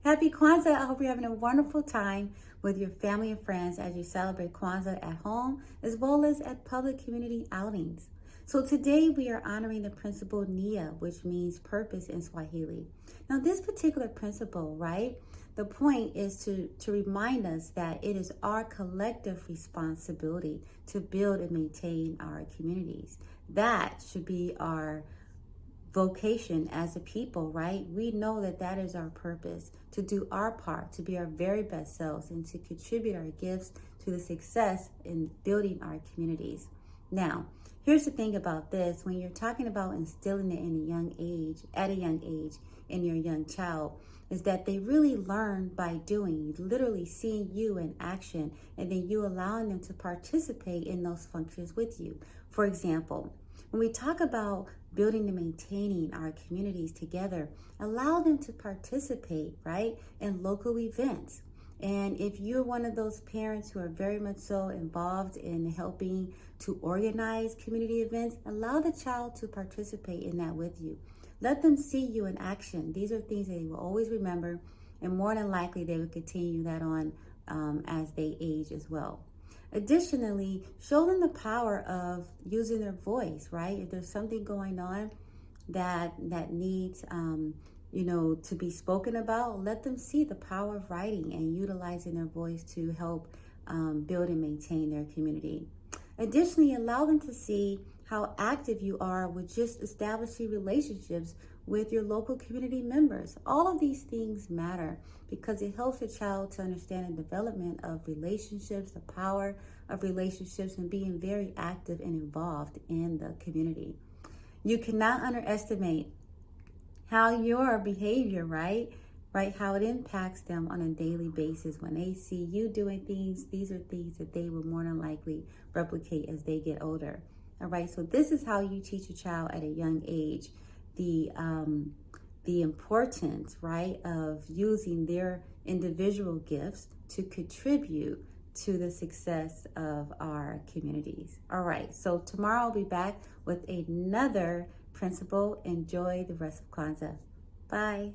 Happy Kwanzaa. I hope you're having a wonderful time with your family and friends as you celebrate Kwanzaa at home as well as at public community outings. So today we are honoring the principle Nia, which means purpose in Swahili. Now this particular principle, right? The point is to remind us that it is our collective responsibility to build and maintain our communities. That should be our vocation as a people, right? We know that that is our purpose, to do our part, to be our very best selves, and to contribute our gifts to the success in building our communities. Now, here's the thing about this. When you're talking about instilling it in a young age, at a young age, in your young child, is that they really learn by doing, literally seeing you in action, and then you allowing them to participate in those functions with you. For example, when we talk about building and maintaining our communities together, allow them to participate, right, in local events. And if you're one of those parents who are very much so involved in helping to organize community events, allow the child to participate in that with you. Let them see you in action. These are things they will always remember, and more than likely they will continue that on as they age as well. Additionally, show them the power of using their voice, right? If there's something going on that needs, to be spoken about, let them see the power of writing and utilizing their voice to help build and maintain their community. Additionally, allow them to see how active you are with just establishing relationships with your local community members. All of these things matter because it helps a child to understand the development of relationships, the power of relationships, and being very active and involved in the community. You cannot underestimate how your behavior, right, how it impacts them on a daily basis. When they see you doing things, these are things that they will more than likely replicate as they get older. All right, so this is how you teach a child at a young age the importance, right, of using their individual gifts to contribute to the success of our communities. All right, so tomorrow I'll be back with another principle. Enjoy the rest of Kwanzaa. Bye.